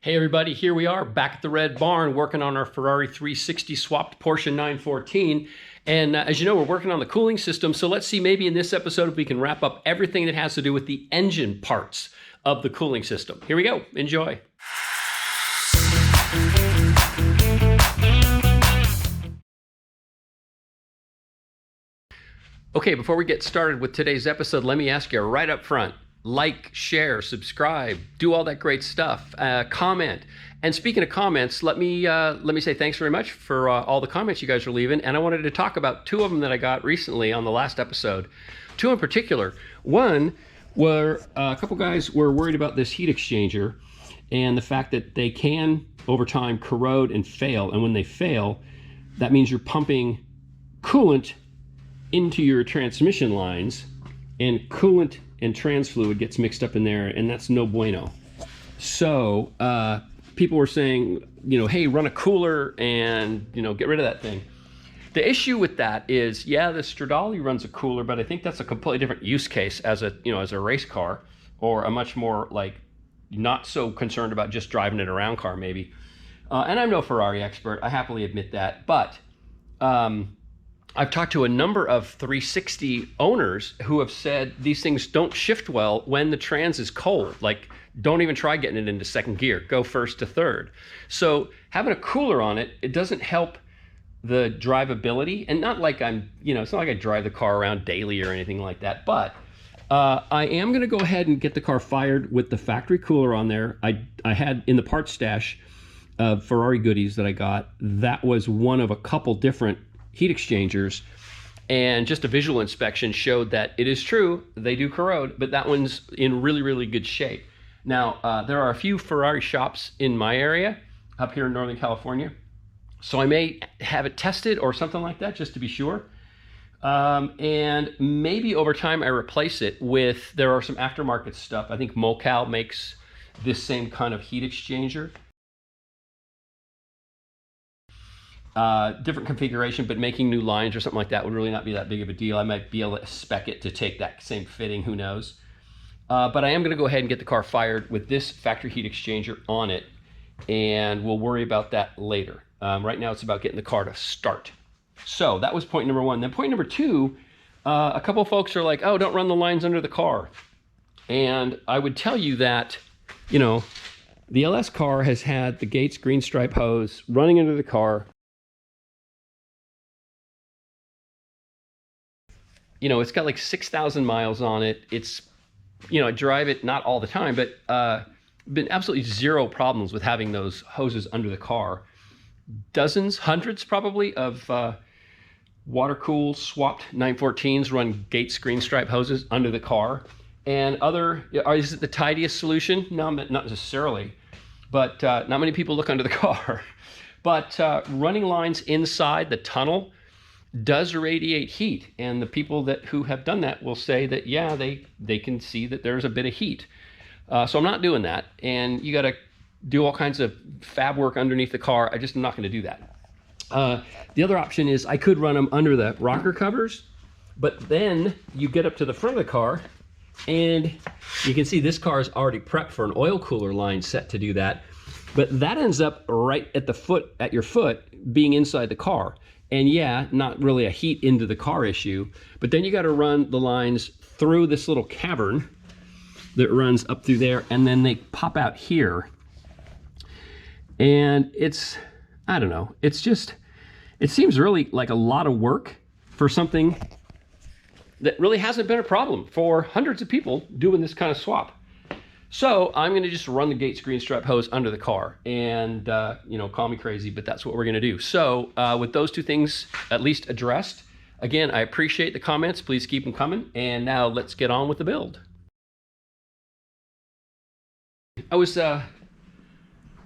Hey everybody, here we are back at the Red Barn working on our Ferrari 360 swapped Porsche 914. And as you know, we're working on the cooling system. So let's see maybe in this episode if we can wrap up everything that has to do with the engine parts of the cooling system. Here we go. Enjoy. Okay, before we get started with today's episode, let me ask you right up front. Like, share, subscribe, do all that great stuff, comment. And speaking of comments, let me say thanks very much for all the comments you guys are leaving. And I wanted to talk about two of them that I got recently on the last episode. Two in particular. One were a couple guys were worried about this heat exchanger and the fact that they can, over time, corrode and fail. And when they fail, that means you're pumping coolant into your transmission lines, and coolant and trans fluid gets mixed up in there, and that's no bueno. So people were saying, hey, run a cooler and get rid of that thing. The issue with that is, yeah, the Stradale runs a cooler, but I think that's a completely different use case as a race car, or a much more not so concerned about just driving it around car maybe. And I'm no Ferrari expert, I happily admit that, but I've talked to a number of 360 owners who have said these things don't shift well when the trans is cold. Like, don't even try getting it into second gear. Go first to third. So having a cooler on it, it doesn't help the drivability. And not like it's not like I drive the car around daily or anything like that. But I am going to go ahead and get the car fired with the factory cooler on there. I had in the parts stash of Ferrari goodies that I got, that was one of a couple different heat exchangers, and just a visual inspection showed that it is true, they do corrode, but that one's in really, really good shape. Now, there are a few Ferrari shops in my area up here in Northern California, so I may have it tested or something like that just to be sure. And maybe over time I replace it with, there are some aftermarket stuff. I think Mocal makes this same kind of heat exchanger. Different configuration, but making new lines or something like that would really not be that big of a deal. I might be able to spec it to take that same fitting, who knows. But I am going to go ahead and get the car fired with this factory heat exchanger on it, and we'll worry about that later. Right now it's about getting the car to start. So that was point number one. Then point number two, a couple of folks are like, oh, don't run the lines under the car. And I would tell you that, the LS car has had the Gates green stripe hose running under the car. It's got like 6,000 miles on it. It's, I drive it not all the time, but been absolutely zero problems with having those hoses under the car. Dozens, hundreds probably of water-cooled swapped 914s run Gates green stripe hoses under the car. And is it the tidiest solution? No, not necessarily, but not many people look under the car. But running lines inside the tunnel does radiate heat, and the people who have done that will say that, yeah, they can see that there's a bit of heat. So I'm not doing that, and you got to do all kinds of fab work underneath the car. I'm not going to do that. The other option is I could run them under the rocker covers, but then you get up to the front of the car, and you can see this car is already prepped for an oil cooler line set to do that, but that ends up right at your foot being inside the car. And yeah, not really a heat into the car issue, but then you got to run the lines through this little cavern that runs up through there, and then they pop out here. And I don't know, it seems really like a lot of work for something that really hasn't been a problem for hundreds of people doing this kind of swap. So I'm going to just run the Gates green stripe hose under the car, and call me crazy, but that's what we're going to do. So with those two things at least addressed, again, I appreciate the comments. Please keep them coming. And now let's get on with the build. I was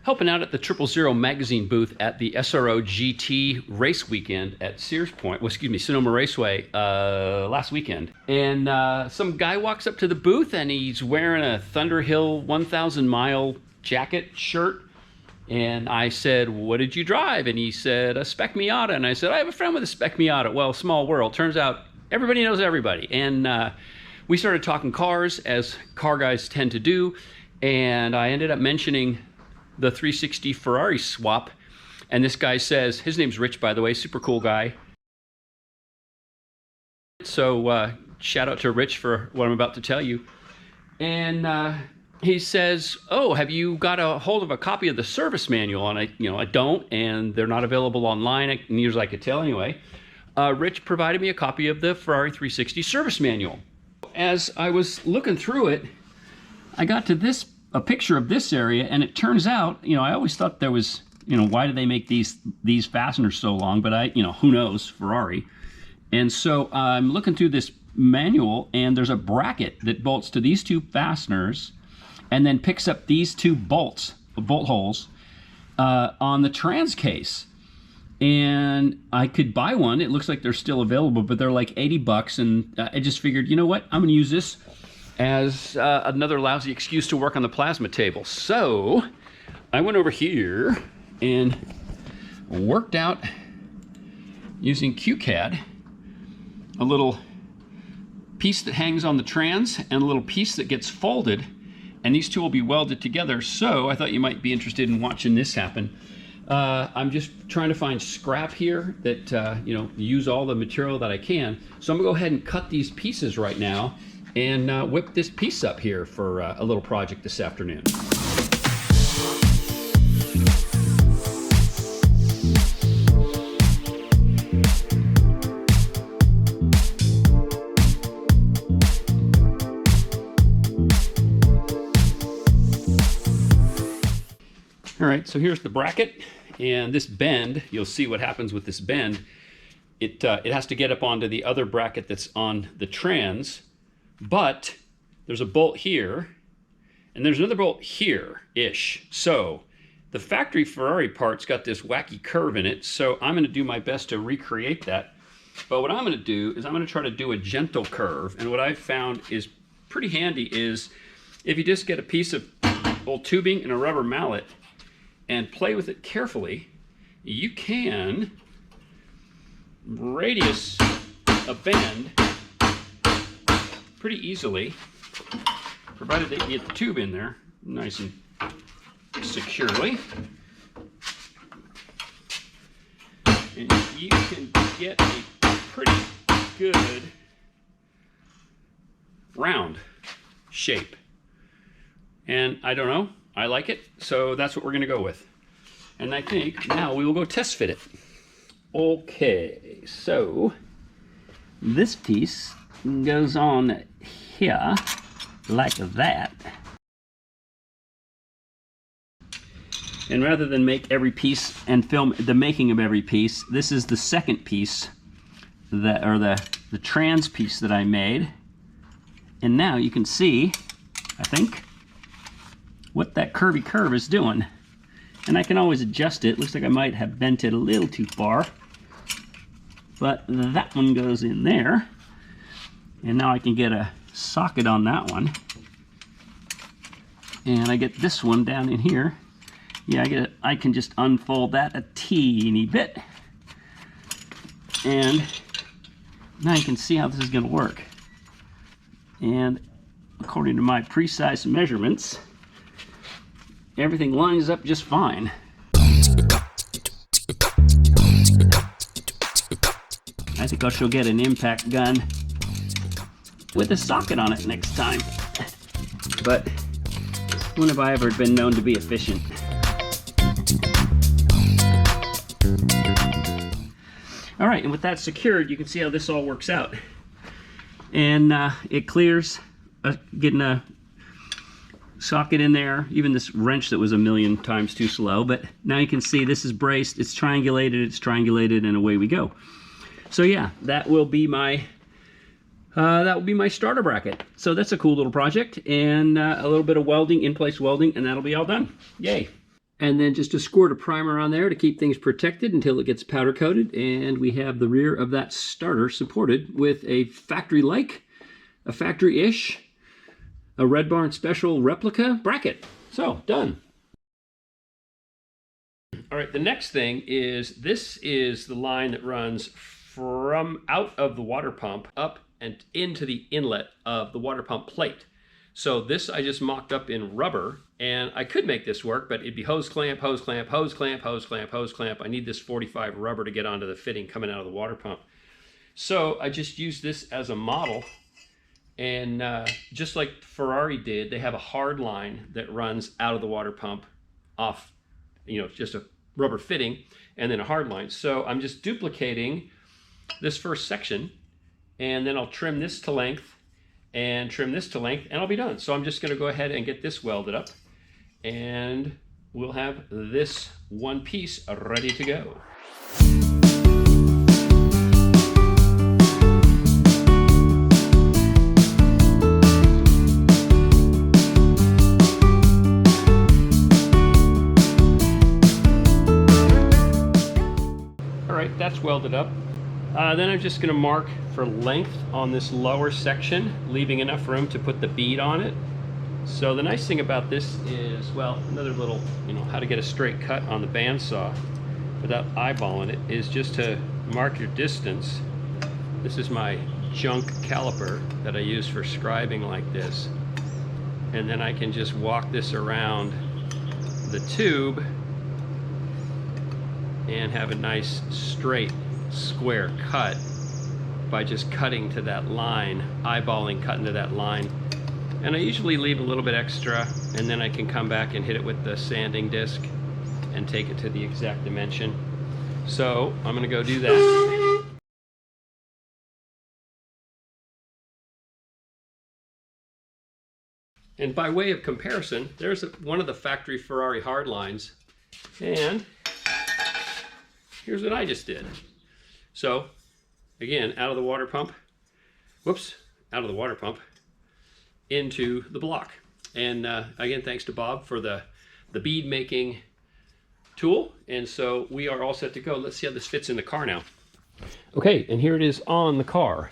helping out at the 000 magazine booth at the SRO GT race weekend at Sonoma Raceway last weekend. And some guy walks up to the booth, and he's wearing a Thunderhill 1,000 mile jacket shirt. And I said, what did you drive? And he said, a Spec Miata. And I said, I have a friend with a Spec Miata. Well, small world. Turns out everybody knows everybody. And we started talking cars, as car guys tend to do. And I ended up mentioning the 360 Ferrari swap. And this guy says, his name's Rich, by the way, super cool guy. So shout out to Rich for what I'm about to tell you. And he says, oh, have you got a hold of a copy of the service manual? And I don't, and they're not available online, near as I could tell anyway. Rich provided me a copy of the Ferrari 360 service manual. As I was looking through it, I got to a picture of this area, and it turns out, I always thought there was, why do they make these fasteners so long? But who knows, Ferrari. And so I'm looking through this manual, and there's a bracket that bolts to these two fasteners and then picks up these two bolt holes on the trans case. And I could buy one. It looks like they're still available, but they're like 80 bucks. And I just figured, you know what? I'm gonna use this as another lousy excuse to work on the plasma table. So I went over here and worked out using QCAD a little piece that hangs on the trans and a little piece that gets folded, and these two will be welded together. So I thought you might be interested in watching this happen. I'm just trying to find scrap here that use all the material that I can. So I'm gonna go ahead and cut these pieces right now and whip this piece up here for a little project this afternoon. All right, so here's the bracket, and this bend, you'll see what happens with this bend. It has to get up onto the other bracket that's on the trans, but there's a bolt here, and there's another bolt here-ish. So the factory Ferrari part's got this wacky curve in it, so I'm gonna do my best to recreate that. But what I'm gonna do is I'm gonna try to do a gentle curve, and what I've found is pretty handy is if you just get a piece of old tubing and a rubber mallet and play with it carefully, you can radius a bend pretty easily, provided that you get the tube in there nice and securely. And you can get a pretty good round shape. And I don't know, I like it, so that's what we're gonna go with. And I think now we will go test fit it. Okay, so this piece goes on here like that. And rather than make every piece and film the making of every piece, this is the second piece, the trans piece that I made. And now you can see, I think, what that curvy curve is doing. And I can always adjust it. Looks like I might have bent it a little too far. But that one goes in there. And now I can get a socket on that one. And I get this one down in here. Yeah, I can just unfold that a teeny bit. And now you can see how this is going to work. And according to my precise measurements, everything lines up just fine. I think I shall get an impact gun with a socket on it next time. But when have I ever been known to be efficient? All right, and with that secured, you can see how this all works out. And it clears getting a socket in there, even this wrench that was a million times too slow. But now you can see this is braced, it's triangulated, and away we go. So yeah, that will be my starter bracket. So that's a cool little project, and a little bit of welding, in-place welding, and that'll be all done. Yay. And then just a squirt of primer on there to keep things protected until it gets powder coated. And we have the rear of that starter supported with a factory-like, a factory-ish, a Red Barn Special replica bracket. So, done. All right, the next thing is, this is the line that runs from out of the water pump up and into the inlet of the water pump plate. So this I just mocked up in rubber, and I could make this work, but it'd be hose clamp, hose clamp, hose clamp, hose clamp, hose clamp. I need this 45 rubber to get onto the fitting coming out of the water pump. So I just used this as a model, and just like Ferrari did, they have a hard line that runs out of the water pump off, just a rubber fitting, and then a hard line. So I'm just duplicating this first section, and then I'll trim this to length and trim this to length, and I'll be done. So I'm just gonna go ahead and get this welded up, and we'll have this one piece ready to go. All right, that's welded up. Then I'm just gonna mark for length on this lower section, leaving enough room to put the bead on it. So the nice thing about this is, well, another little, how to get a straight cut on the bandsaw without eyeballing it is just to mark your distance. This is my junk caliper that I use for scribing like this. And then I can just walk this around the tube and have a nice straight square cut by just cutting to that line, eyeballing, cutting to that line. And I usually leave a little bit extra, and then I can come back and hit it with the sanding disc and take it to the exact dimension. So I'm gonna go do that. And by way of comparison, there's one of the factory Ferrari hard lines, and here's what I just did. So again, out of the water pump, out of the water pump into the block. And again, thanks to Bob for the bead making tool. And so we are all set to go. Let's see how this fits in the car now. Okay, and here it is on the car.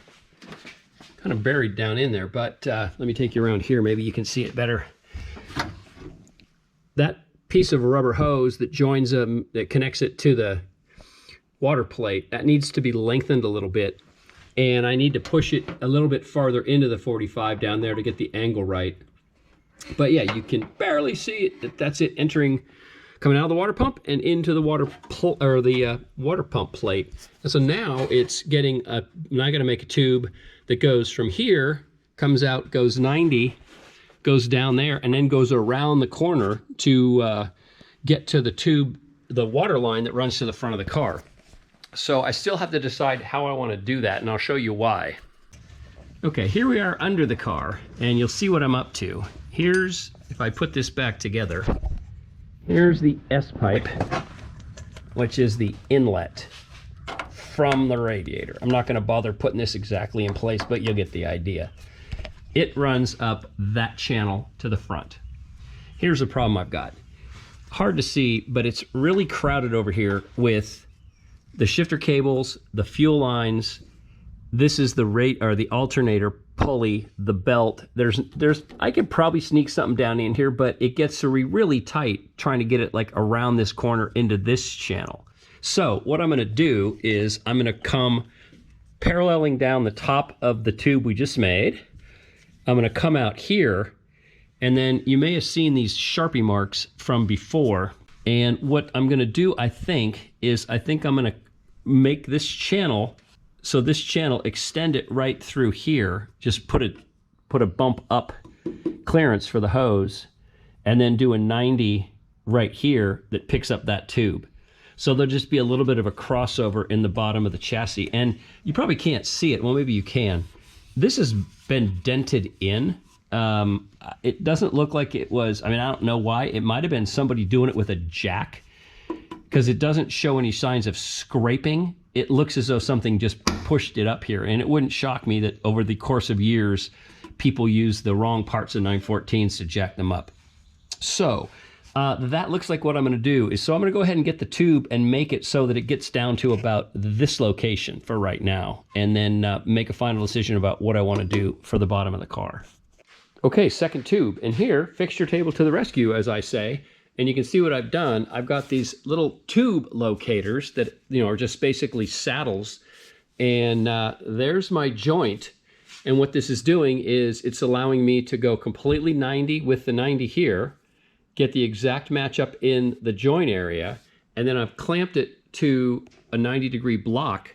Kind of buried down in there, but let me take you around here. Maybe you can see it better. That piece of rubber hose that joins that connects it to the water plate, that needs to be lengthened a little bit, and I need to push it a little bit farther into the 45 down there to get the angle right. But yeah, you can barely see it. That's it entering, coming out of the water pump and into the water pump plate. And so now it's getting now I got to make a tube that goes from here, comes out, goes 90, goes down there, and then goes around the corner to get to the tube, the water line that runs to the front of the car. So I still have to decide how I want to do that, and I'll show you why. Okay, here we are under the car, and you'll see what I'm up to. Here's, if I put this back together, here's the S-pipe, which is the inlet from the radiator. I'm not going to bother putting this exactly in place, but you'll get the idea. It runs up that channel to the front. Here's the problem I've got. Hard to see, but it's really crowded over here with the shifter cables, the fuel lines. This is the alternator pulley, the belt. I could probably sneak something down in here, but it gets really tight trying to get it like around this corner into this channel. So what I'm gonna do is I'm gonna come paralleling down the top of the tube we just made. I'm gonna come out here, and then you may have seen these Sharpie marks from before. And what I'm gonna do, I think I'm gonna make this channel, so this channel, extend it right through here, just put a bump up clearance for the hose, and then do a 90 right here that picks up that tube. So there'll just be a little bit of a crossover in the bottom of the chassis, and you probably can't see it. Well, maybe you can. This has been dented in. It doesn't look like it was, I don't know why. It might have been somebody doing it with a jack, because it doesn't show any signs of scraping. It looks as though something just pushed it up here, and it wouldn't shock me that over the course of years, people use the wrong parts of 914s to jack them up. So that looks like what I'm gonna do is, so I'm gonna go ahead and get the tube and make it so that it gets down to about this location for right now, and then make a final decision about what I wanna do for the bottom of the car. Okay, second tube, and here, fixture table to the rescue, as I say. And you can see what I've done. I've got these little tube locators that are just basically saddles. And there's my joint. And what this is doing is it's allowing me to go completely 90 with the 90 here, get the exact matchup in the joint area, and then I've clamped it to a 90-degree block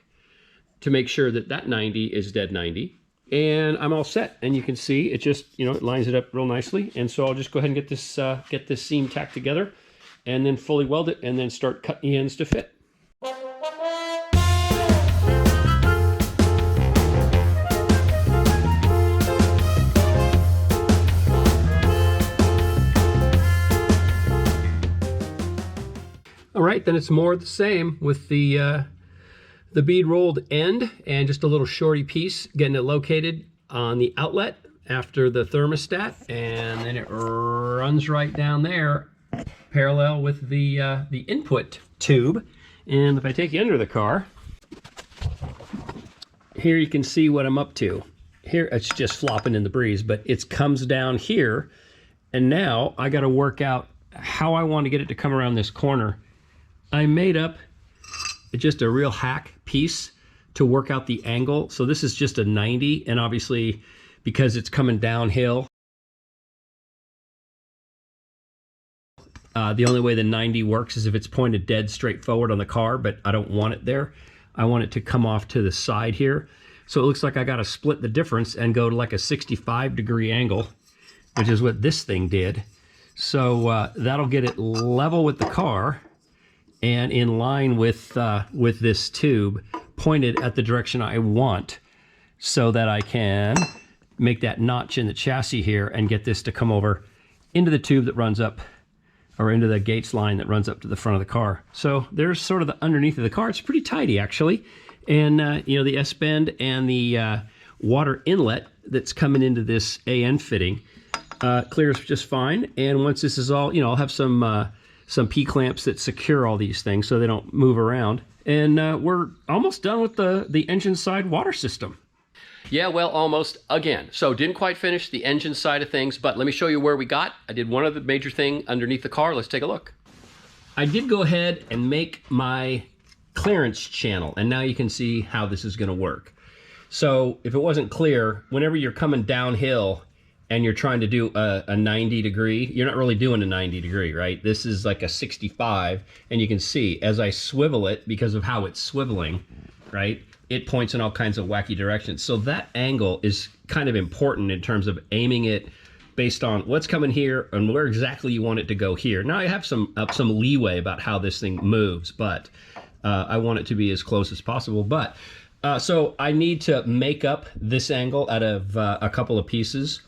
to make sure that that 90 is dead 90. And I'm all set. And you can see it just, it lines it up real nicely. And so I'll just go ahead and get this seam tacked together and then fully weld it and then start cutting the ends to fit. All right, then it's more of the same with the bead rolled end and just a little shorty piece, getting it located on the outlet after the thermostat, and then it runs right down there parallel with the input tube. And if I take you under the car, here you can see what I'm up to. Here it's just flopping in the breeze, but it comes down here, and now I got to work out how I want to get it to come around this corner. I made up just a real hack piece to work out the angle. So this is just a 90, and obviously because it's coming downhill, the only way the 90 works is if it's pointed dead straight forward on the car, but I don't want it there. I want it to come off to the side here. So it looks like I got to split the difference and go to like a 65-degree angle, which is what this thing did. So that'll get it level with the car and in line with this tube, pointed at the direction I want, so that I can make that notch in the chassis here and get this to come over into the tube that runs up, or into the gates line that runs up to the front of the car. So there's sort of the underneath of the car. It's pretty tidy, actually. And the S-bend and the water inlet that's coming into this AN fitting clears just fine. And once this is all, I'll have some P-clamps that secure all these things so they don't move around. And we're almost done with the engine side water system. Yeah, well, almost again. So didn't quite finish the engine side of things, but let me show you where we got. I did one other major thing underneath the car. Let's take a look. I did go ahead and make my clearance channel, and now you can see how this is going to work. So if it wasn't clear, whenever you're coming downhill and you're trying to do a 90 degree, you're not really doing a 90 degree, right? This is like a 65, and you can see as I swivel it, because of how it's swiveling, right, it points in all kinds of wacky directions. So that angle is kind of important in terms of aiming it based on what's coming here and where exactly you want it to go here. Now I have some leeway about how this thing moves, but I want it to be as close as possible. But so I need to make up this angle out of a couple of pieces,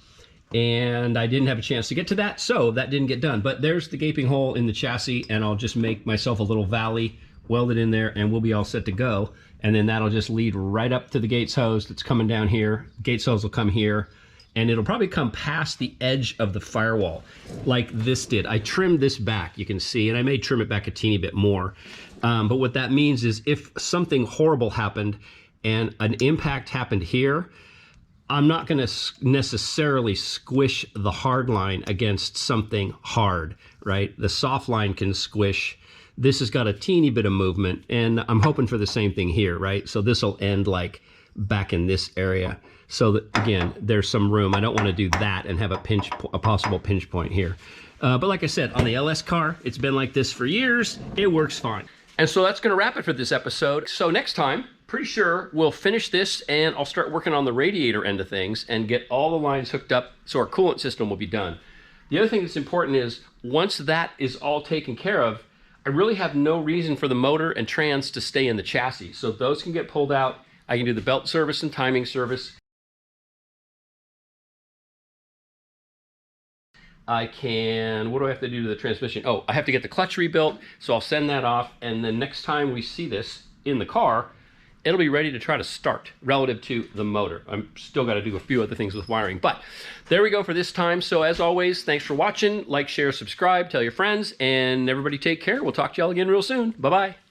and I didn't have a chance to get to that, so that didn't get done. But there's the gaping hole in the chassis, and I'll just make myself a little valley, weld it in there, and we'll be all set to go. And then that'll just lead right up to the Gates hose that's coming down here. Gates hose will come here, and it'll probably come past the edge of the firewall like this did. I trimmed this back, you can see, and I may trim it back a teeny bit more. But what that means is if something horrible happened and an impact happened here, I'm not going to necessarily squish the hard line against something hard, right? The soft line can squish. This has got a teeny bit of movement, and I'm hoping for the same thing here, right? So this will end like back in this area, so that, again, there's some room. I don't want to do that and have a possible pinch point here. But like I said, on the LS car, it's been like this for years. It works fine. And so that's going to wrap it for this episode. So next time, pretty sure we'll finish this, and I'll start working on the radiator end of things and get all the lines hooked up so our coolant system will be done. The other thing that's important is once that is all taken care of, I really have no reason for the motor and trans to stay in the chassis. So those can get pulled out. I can do the belt service and timing service. I can, what do I have to do to the transmission? Oh, I have to get the clutch rebuilt, so I'll send that off, and then next time we see this in the car, it'll be ready to try to start relative to the motor. I'm still got to do a few other things with wiring, but there we go for this time. So as always, thanks for watching. Like, share, subscribe, tell your friends, and everybody take care. We'll talk to y'all again real soon. Bye-bye.